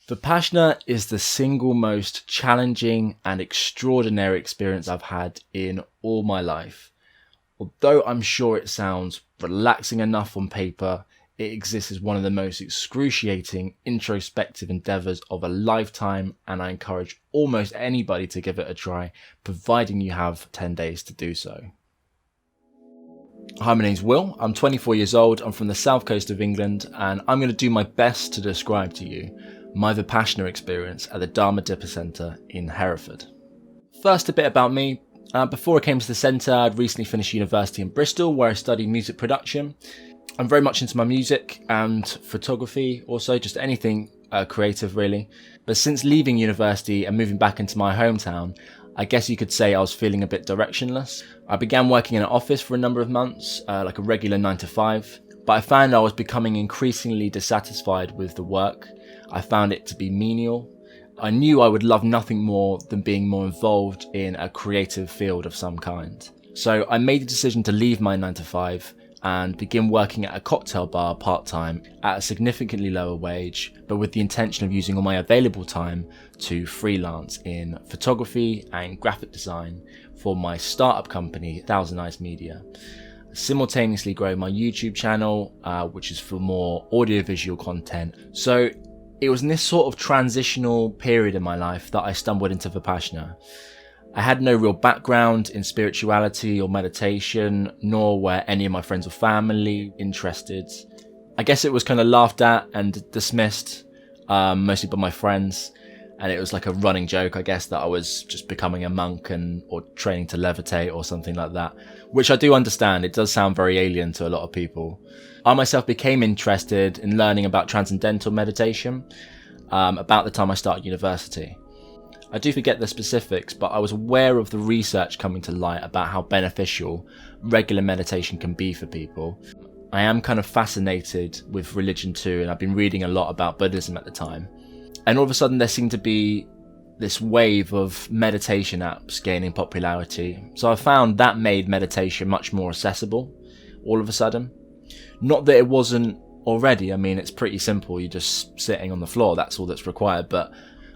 Vipassana is the single most challenging and extraordinary experience I've had in all my life. Although I'm sure it sounds relaxing enough on paper, it exists as one of the most excruciating introspective endeavours of a lifetime, and I encourage almost anybody to give it a try, providing you have 10 days to do so. Hi, my name's Will. I'm 24 years old. I'm from the south coast of England, and I'm going to do my best to describe to you my Vipassana experience at the Dharmadippa Centre in Hereford. First, a bit about me. Before I came to the centre, I'd recently finished university in Bristol, where I studied music production. I'm very much into my music and photography, also just anything creative really. But since leaving university and moving back into my hometown, I guess you could say I was feeling a bit directionless. I began working in an office for a number of months, like a regular 9 to 5, but I found I was becoming increasingly dissatisfied with the work. I found it to be menial. I knew I would love nothing more than being more involved in a creative field of some kind. So I made the decision to leave my 9 to 5 and begin working at a cocktail bar part-time at a significantly lower wage, but with the intention of using all my available time to freelance in photography and graphic design for my startup company, Thousand Eyes Media. Simultaneously grow my YouTube channel, which is for more audiovisual content. So it was in this sort of transitional period in my life that I stumbled into Vipassana. I had no real background in spirituality or meditation, nor were any of my friends or family interested. I guess it was kind of laughed at and dismissed, mostly by my friends. And it was like a running joke, I guess, that I was just becoming a monk or training to levitate or something like that, which I do understand. It does sound very alien to a lot of people. I myself became interested in learning about transcendental meditation about the time I started university. I do forget the specifics, but I was aware of the research coming to light about how beneficial regular meditation can be for people. I am kind of fascinated with religion too, and I've been reading a lot about Buddhism at the time. And all of a sudden there seemed to be this wave of meditation apps gaining popularity. So I found that made meditation much more accessible all of a sudden. Not that it wasn't already. I mean, it's pretty simple. You're just sitting on the floor. That's all that's required. But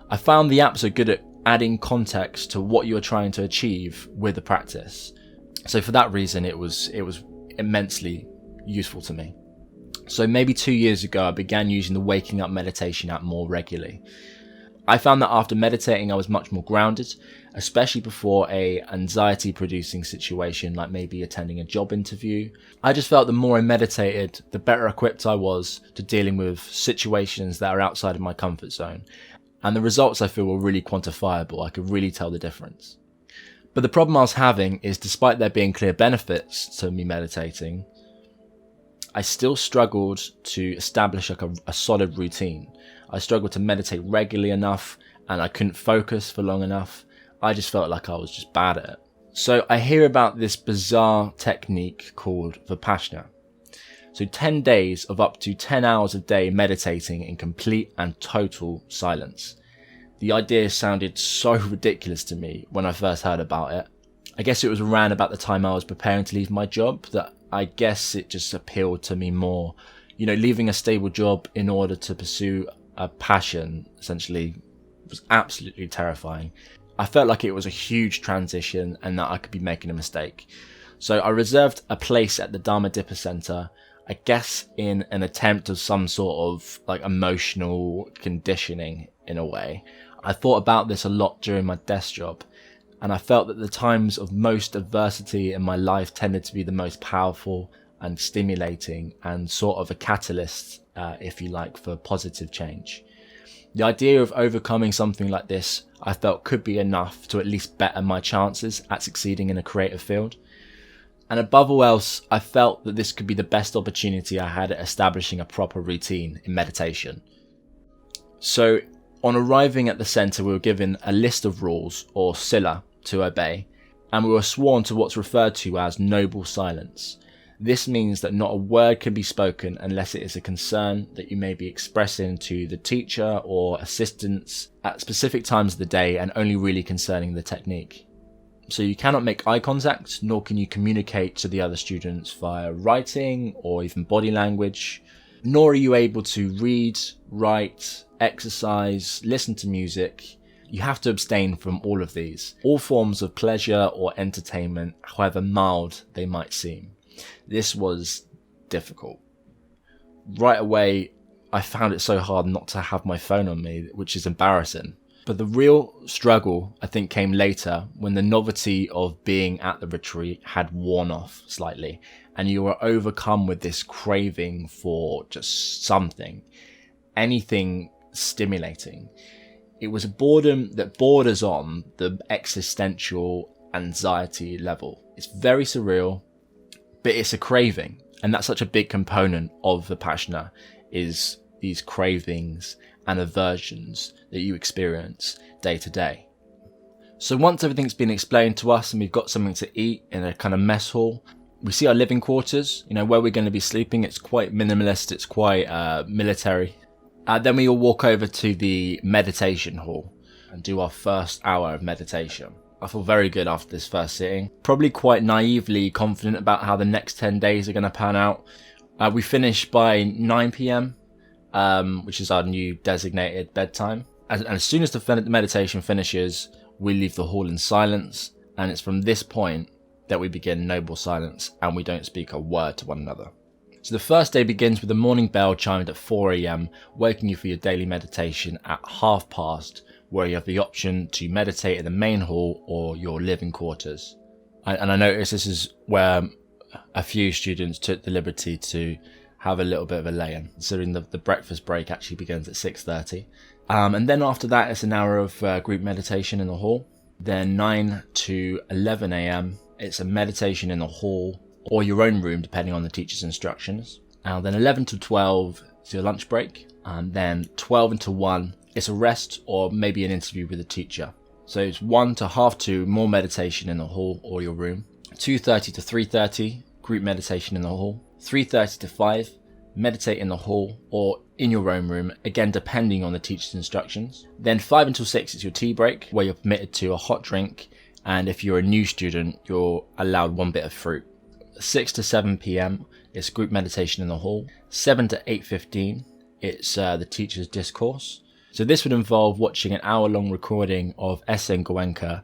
I found the apps are good at adding context to what you're trying to achieve with the practice. So for that reason, it was immensely useful to me. So maybe 2 years ago, I began using the Waking Up meditation app more regularly. I found that after meditating, I was much more grounded, especially before a anxiety-producing situation like maybe attending a job interview. I just felt the more I meditated, the better equipped I was to dealing with situations that are outside of my comfort zone. And the results I feel were really quantifiable. I could really tell the difference. But the problem I was having is, despite there being clear benefits to me meditating, I still struggled to establish like a solid routine. I struggled to meditate regularly enough, and I couldn't focus for long enough. I just felt like I was just bad at it. So I hear about this bizarre technique called Vipassana. So 10 days of up to 10 hours a day meditating in complete and total silence. The idea sounded so ridiculous to me when I first heard about it. I guess it was around about the time I was preparing to leave my job that I guess it just appealed to me more. You know, leaving a stable job in order to pursue a passion essentially was absolutely terrifying. I felt like it was a huge transition and that I could be making a mistake. So I reserved a place at the Dharmadippa Centre, I guess in an attempt of some sort of like emotional conditioning in a way. I thought about this a lot during my desk job, and I felt that the times of most adversity in my life tended to be the most powerful and stimulating and sort of a catalyst, if you like, for positive change. The idea of overcoming something like this I felt could be enough to at least better my chances at succeeding in a creative field. And above all else, I felt that this could be the best opportunity I had at establishing a proper routine in meditation. So on arriving at the centre, we were given a list of rules, or sila, to obey, and we were sworn to what's referred to as noble silence. This means that not a word can be spoken unless it is a concern that you may be expressing to the teacher or assistants at specific times of the day, and only really concerning the technique. So you cannot make eye contact, nor can you communicate to the other students via writing or even body language. nor are you able to read, write, exercise, listen to music. You have to abstain from all of these. All forms of pleasure or entertainment, however mild they might seem. This was difficult. Right away, I found it so hard not to have my phone on me, which is embarrassing. But the real struggle, I think, came later when the novelty of being at the retreat had worn off slightly, and you were overcome with this craving for just something, anything stimulating. It was a boredom that borders on the existential anxiety level. It's very surreal, but it's a craving. And that's such a big component of Vipassana, is these cravings and aversions that you experience day to day. So once everything's been explained to us and we've got something to eat in a kind of mess hall, we see our living quarters, where we're going to be sleeping. It's quite minimalist, it's quite military. Then we all walk over to the meditation hall and do our first hour of meditation. I feel very good after this first sitting. Probably quite naively confident about how the next 10 days are going to pan out. We finish by 9 p.m, which is our new designated bedtime. And as soon as the meditation finishes, we leave the hall in silence. And it's from this point that we begin noble silence and we don't speak a word to one another. So the first day begins with the morning bell chimed at 4 a.m, waking you for your daily meditation at past, where you have the option to meditate in the main hall or your living quarters. And I noticed this is where a few students took the liberty to have a little bit of a lay-in, considering the breakfast break actually begins at 6:30. And then after that, it's an hour of group meditation in the hall. Then 9 to 11 a.m, it's a meditation in the hall or your own room, depending on the teacher's instructions. And then 11 to 12 is your lunch break. And then 12 until 1, it's a rest or maybe an interview with a teacher. So it's 1 to 2:30, more meditation in the hall or your room. 2:30 to 3:30, group meditation in the hall. 3:30 to 5, meditate in the hall or in your own room, again depending on the teacher's instructions. Then 5 until 6 is your tea break, where you're permitted to a hot drink, and if you're a new student, you're allowed one bit of fruit. 6 to 7 p.m, it's group meditation in the hall. 7 to 8:15, it's the teacher's discourse. So this would involve watching an hour-long recording of S.N. Goenka,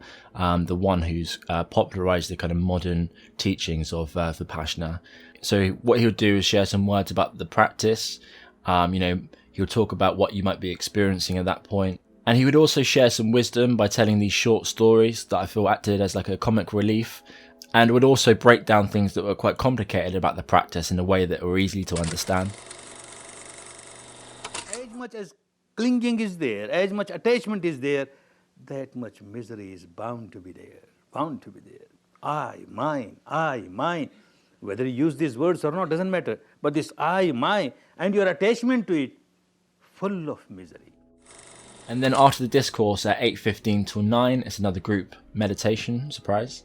the one who's popularized the kind of modern teachings of Vipassana. So what he'll do is share some words about the practice. He'll talk about what you might be experiencing at that point. And he would also share some wisdom by telling these short stories that I feel acted as like a comic relief, and would also break down things that were quite complicated about the practice in a way that were easy to understand. As much as clinging is there, as much attachment is there, that much misery is bound to be there, I, mine. Whether you use these words or not doesn't matter, but this I, mine, and your attachment to it, full of misery. And then after the discourse at 8:15 till 9, it's another group meditation, surprise.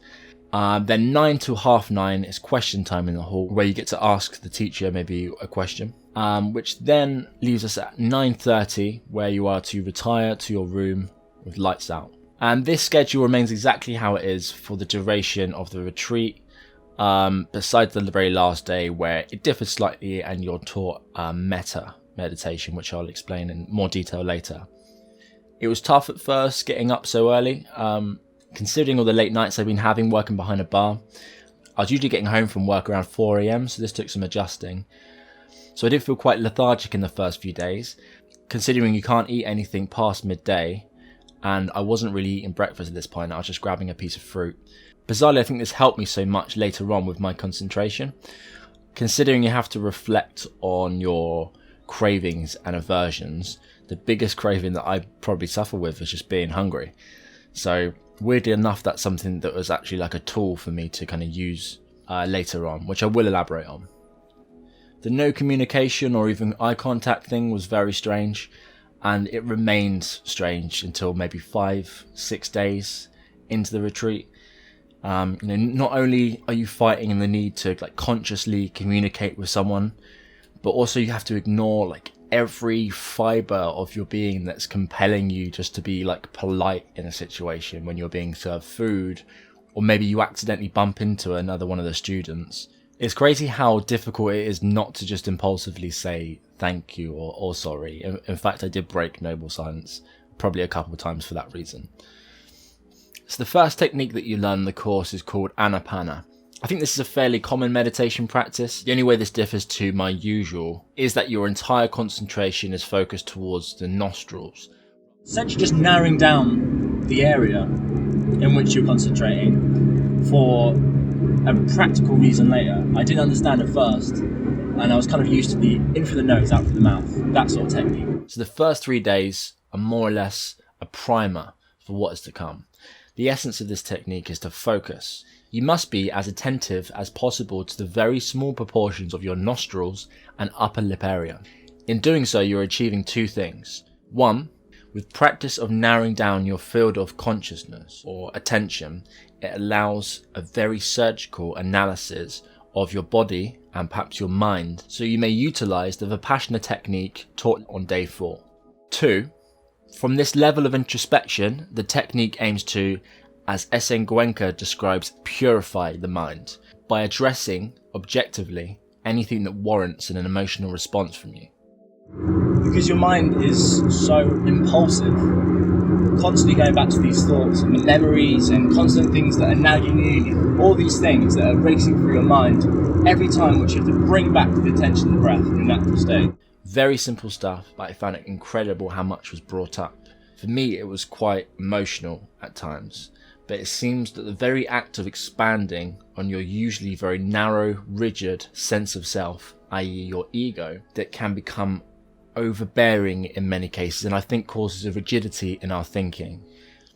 Then 9 to 9:30 is question time in the hall, where you get to ask the teacher maybe a question, which then leaves us at 9:30, where you are to retire to your room with lights out. And this schedule remains exactly how it is for the duration of the retreat, besides the very last day, where it differs slightly and you're taught metta meditation, which I'll explain in more detail later. It was tough at first getting up so early, considering all the late nights I've been having working behind a bar. I was usually getting home from work around 4 a.m, so this took some adjusting. So I did feel quite lethargic in the first few days, considering you can't eat anything past midday, and I wasn't really eating breakfast at this point. I was just grabbing a piece of fruit. Bizarrely, I think this helped me so much later on with my concentration, considering you have to reflect on your cravings and aversions. The biggest craving that I probably suffer with is just being hungry. So weirdly enough, that's something that was actually like a tool for me to kind of use later on, which I will elaborate on. The no communication or even eye contact thing was very strange, and it remained strange until maybe 5-6 days into the retreat. Not only are you fighting the need to like consciously communicate with someone, but also you have to ignore like every fiber of your being that's compelling you just to be like polite in a situation when you're being served food, or maybe you accidentally bump into another one of the students It's crazy how difficult it is not to just impulsively say thank you or sorry. In fact, I did break noble silence probably a couple of times for that reason. So the first technique that you learn in the course is called Anapana. I think this is a fairly common meditation practice. The only way this differs to my usual is that your entire concentration is focused towards the nostrils. Essentially just narrowing down the area in which you're concentrating for a practical reason later. I didn't understand at first, and I was kind of used to the in through the nose, out through the mouth, that sort of technique. So the first 3 days are more or less a primer for what is to come. The essence of this technique is to focus. You must be as attentive as possible to the very small proportions of your nostrils and upper lip area. In doing so, you're achieving 2 things. 1, with practice of narrowing down your field of consciousness or attention, it allows a very surgical analysis of your body and perhaps your mind, so you may utilize the Vipassana technique taught on day 4. 2, from this level of introspection, the technique aims to, as S.N. Goenka describes, purify the mind by addressing objectively anything that warrants an emotional response from you. Because your mind is so impulsive, constantly going back to these thoughts and memories and constant things that are nagging you, all these things that are racing through your mind every time, which you have to bring back to the attention of the breath in your natural state. Very simple stuff, but I found it incredible how much was brought up. For me, it was quite emotional at times, but it seems that the very act of expanding on your usually very narrow, rigid sense of self, i.e. your ego, that can become overbearing in many cases, and I think causes a rigidity in our thinking.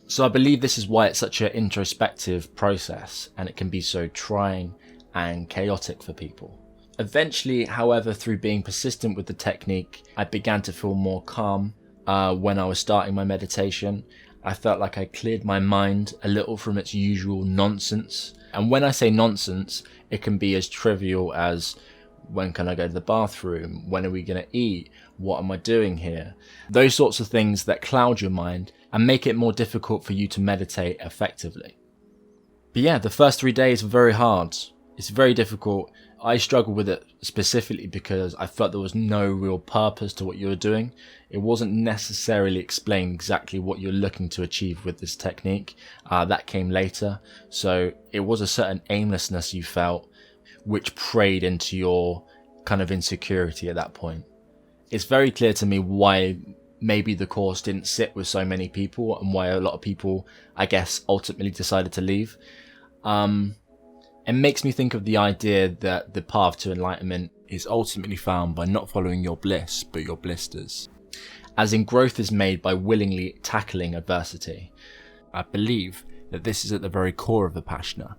So I believe this is why it's such an introspective process, and it can be so trying and chaotic for people. Eventually, however, through being persistent with the technique, I began to feel more calm when I was starting my meditation. I felt like I cleared my mind a little from its usual nonsense. And when I say nonsense, it can be as trivial as, when can I go to the bathroom? When are we going to eat? What am I doing here? Those sorts of things that cloud your mind and make it more difficult for you to meditate effectively. But yeah, the first 3 days were very hard. It's very difficult. I struggled with it specifically because I felt there was no real purpose to what you were doing. It wasn't necessarily explained exactly what you're looking to achieve with this technique. That came later. So it was a certain aimlessness you felt, which preyed into your kind of insecurity at that point. It's very clear to me why maybe the course didn't sit with so many people and why a lot of people, I guess, ultimately decided to leave. It makes me think of the idea that the path to enlightenment is ultimately found by not following your bliss, but your blisters. As in, growth is made by willingly tackling adversity. I believe that this is at the very core of Vipassana,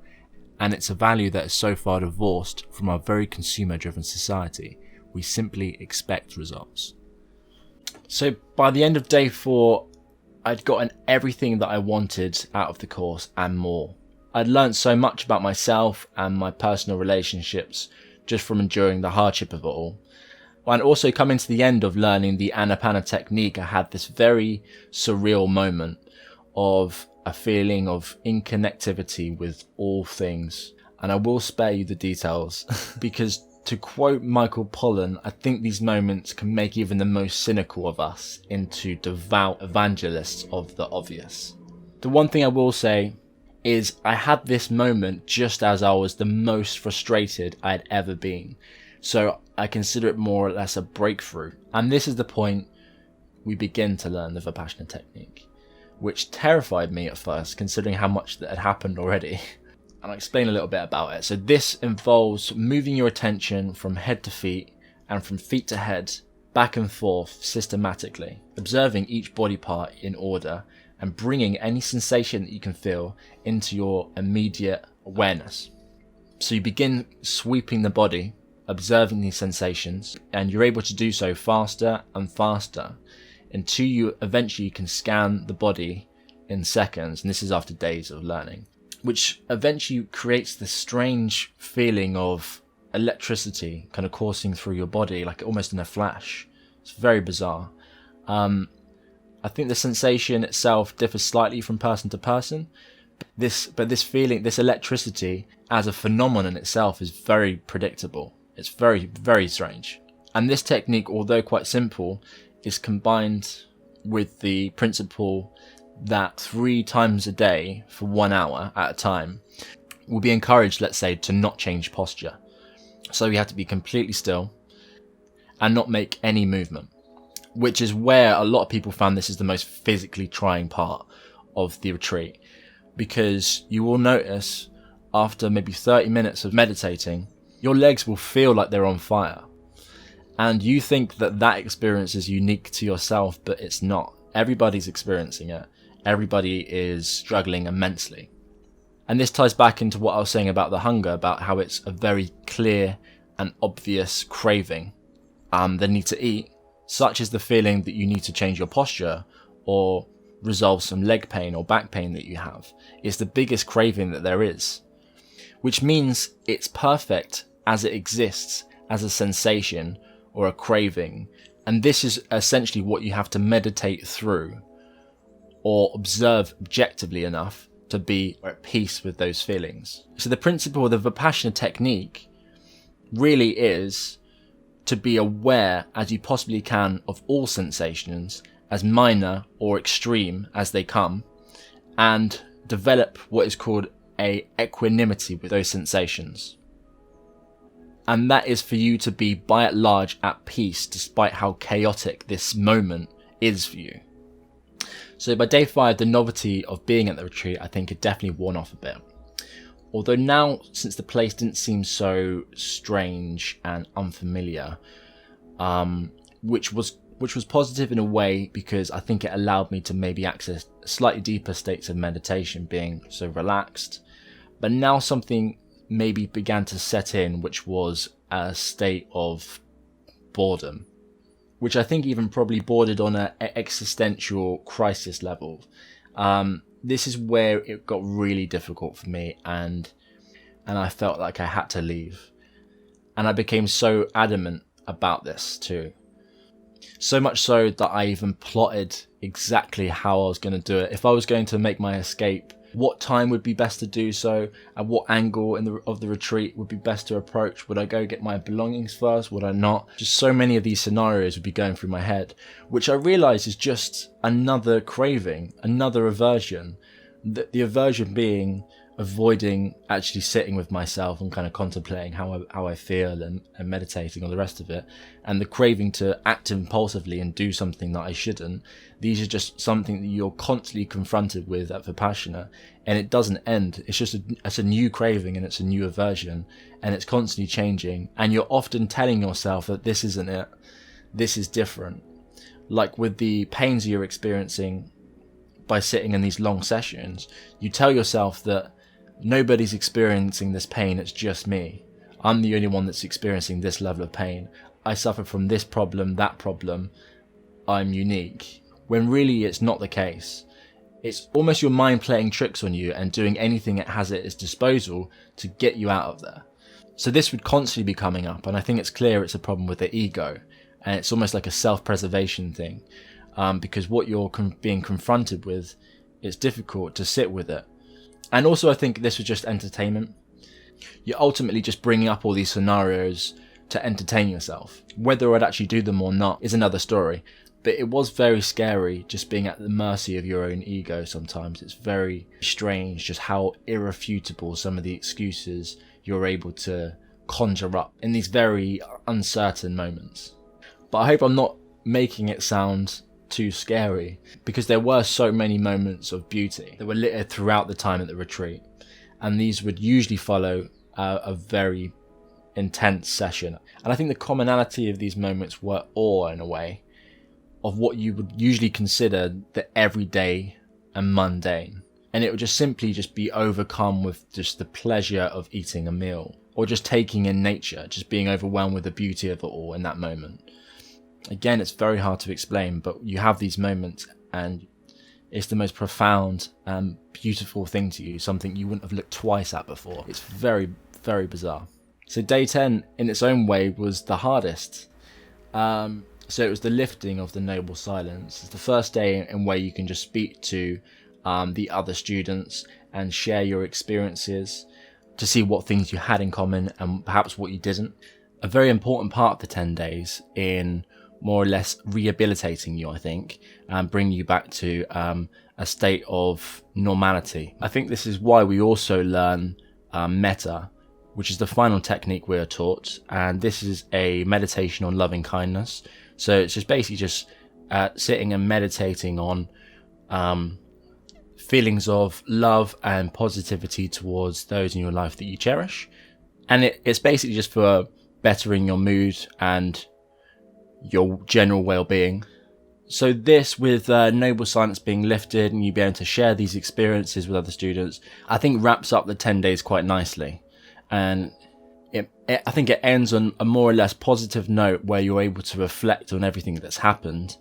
and it's a value that is so far divorced from our very consumer-driven society. We simply expect results. So by the end of day 4, I'd gotten everything that I wanted out of the course and more. I'd learned so much about myself and my personal relationships just from enduring the hardship of it all. And also coming to the end of learning the Anapana technique, I had this very surreal moment of a feeling of inconnectivity with all things. And I will spare you the details because, to quote Michael Pollan, I think these moments can make even the most cynical of us into devout evangelists of the obvious. The one thing I will say is I had this moment just as I was the most frustrated I had ever been. So I consider it more or less a breakthrough. And this is the point we begin to learn the Vipassana technique, which terrified me at first, considering how much that had happened already. And I'll explain a little bit about it. So this involves moving your attention from head to feet and from feet to head, back and forth systematically, observing each body part in order and bringing any sensation that you can feel into your immediate awareness. So you begin sweeping the body, observing these sensations, and you're able to do so faster and faster until you eventually can scan the body in seconds, and this is after days of learning, which eventually creates this strange feeling of electricity kind of coursing through your body, like almost in a flash. It's very bizarre. I think the sensation itself differs slightly from person to person, This feeling, this electricity as a phenomenon itself is very predictable. It's very, very strange. And this technique, although quite simple, is combined with the principle that 3 times a day for 1 hour at a time will be encouraged, let's say, to not change posture. So you have to be completely still and not make any movement, which is where a lot of people found this is the most physically trying part of the retreat, because you will notice after maybe 30 minutes of meditating, your legs will feel like they're on fire. And you think that that experience is unique to yourself, but it's not. Everybody's experiencing it. Everybody is struggling immensely. And this ties back into what I was saying about the hunger, about how it's a very clear and obvious craving, the need to eat, such as the feeling that you need to change your posture or resolve some leg pain or back pain that you have. It's the biggest craving that there is, which means it's perfect as it exists as a sensation or a craving. And this is essentially what you have to meditate through or observe objectively enough to be at peace with those feelings. So the principle of the Vipassana technique really is to be aware as you possibly can of all sensations, as minor or extreme as they come, and develop what is called a equanimity with those sensations. And that is for you to be by and large at peace despite how chaotic this moment is for you. So by day 5, the novelty of being at the retreat, I think, had definitely worn off a bit. Although now, since the place didn't seem so strange and unfamiliar, which was positive in a way, because I think it allowed me to maybe access slightly deeper states of meditation, being so relaxed. But now something maybe began to set in, which was a state of boredom, which I think even probably bordered on an existential crisis level. This is where it got really difficult for me, and I felt like I had to leave. And I became so adamant about this too. So much so that I even plotted exactly how I was going to do it. If I was going to make my escape, what time would be best to do so, and what angle of the retreat would be best to approach. Would I go get my belongings first? Would I not? Just so many of these scenarios would be going through my head, which I realise is just another craving, another aversion. The aversion being avoiding actually sitting with myself and kind of contemplating how I feel and meditating on the rest of it, and the craving to act impulsively and do something that I shouldn't. These are just something that you're constantly confronted with at Vipassana, and it doesn't end. It's a new craving, and it's a new aversion, and it's constantly changing, and you're often telling yourself that this isn't it, this is different. Like with the pains you're experiencing by sitting in these long sessions, you tell yourself that nobody's experiencing this pain, it's just me. I'm the only one that's experiencing this level of pain. I suffer from this problem, that problem. I'm unique. When really it's not the case. It's almost your mind playing tricks on you and doing anything it has at its disposal to get you out of there. So this would constantly be coming up, and I think it's clear it's a problem with the ego, and it's almost like a self-preservation thing, because what you're being confronted with, it's difficult to sit with it. And also I think this was just entertainment. You're ultimately just bringing up all these scenarios to entertain yourself. Whether I'd actually do them or not is another story. But it was very scary just being at the mercy of your own ego sometimes. It's very strange just how irrefutable some of the excuses you're able to conjure up in these very uncertain moments. But I hope I'm not making it sound too scary, because there were so many moments of beauty that were littered throughout the time at the retreat, and these would usually follow a very intense session. And I think the commonality of these moments were awe, in a way, of what you would usually consider the everyday and mundane, and it would just simply be overcome with just the pleasure of eating a meal, or just taking in nature, just being overwhelmed with the beauty of it all in that moment. Again, it's very hard to explain, but you have these moments and it's the most profound and beautiful thing to you, something you wouldn't have looked twice at before. It's very, very bizarre. So day 10, in its own way, was the hardest. So it was the lifting of the noble silence. It's the first day in where you can just speak to the other students and share your experiences to see what things you had in common and perhaps what you didn't. A very important part of the 10 days in more or less rehabilitating you, I think, and bringing you back to a state of normality. I think this is why we also learn metta, which is the final technique we are taught, and this is a meditation on loving kindness. So it's just basically just sitting and meditating on feelings of love and positivity towards those in your life that you cherish, and it's basically just for bettering your mood and your general well-being. So this, with noble silence being lifted and you being able to share these experiences with other students, I think wraps up the 10 days quite nicely. And I think it ends on a more or less positive note where you're able to reflect on everything that's happened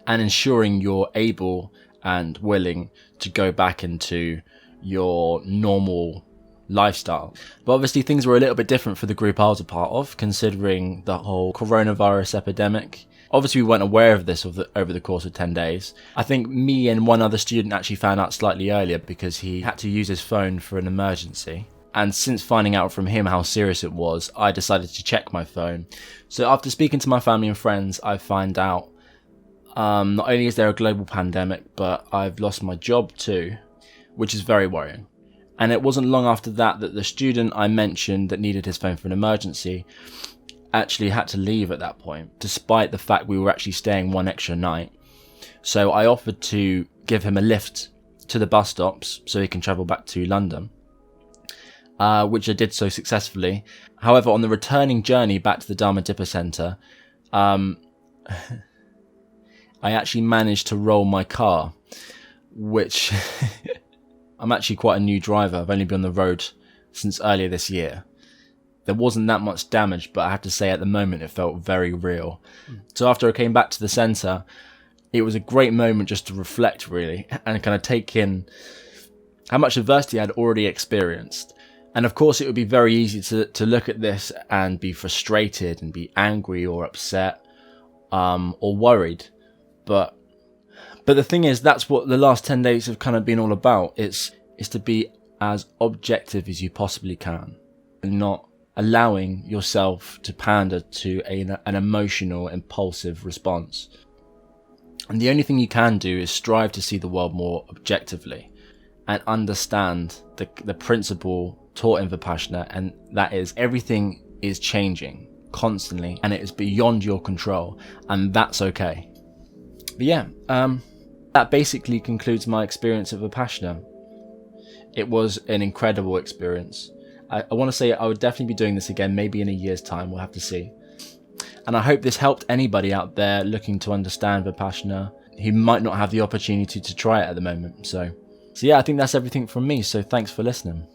and ensuring you're able and willing to go back into your normal lifestyle. But obviously things were a little bit different for the group I was a part of, considering the whole coronavirus epidemic. Obviously we weren't aware of this over the course of 10 days. I think me and one other student actually found out slightly earlier because he had to use his phone for an emergency. And since finding out from him how serious it was, I decided to check my phone. So after speaking to my family and friends, I find out not only is there a global pandemic, but I've lost my job too, which is very worrying. And it wasn't long after that the student I mentioned that needed his phone for an emergency actually had to leave at that point, despite the fact we were actually staying one extra night. So I offered to give him a lift to the bus stops so he can travel back to London, which I did so successfully. However, on the returning journey back to the Dharmadippa Centre, I actually managed to roll my car, which I'm actually quite a new driver. I've only been on the road since earlier this year. There wasn't that much damage, but I have to say at the moment it felt very real. So after I came back to the centre, it was a great moment just to reflect really and kind of take in how much adversity I'd already experienced. And of course it would be very easy to look at this and be frustrated and be angry or upset or worried. But the thing is, that's what the last 10 days have kind of been all about. It's to be as objective as you possibly can and not allowing yourself to pander to an emotional, impulsive response. And the only thing you can do is strive to see the world more objectively and understand the principle taught in Vipassana, and that is everything is changing constantly and it is beyond your control, and that's okay. But yeah, that basically concludes my experience of Vipassana. It was an incredible experience. I want to say I would definitely be doing this again, maybe in a year's time, we'll have to see. And I hope this helped anybody out there looking to understand Vipassana who might not have the opportunity to try it at the moment. So yeah, I think that's everything from me, so thanks for listening.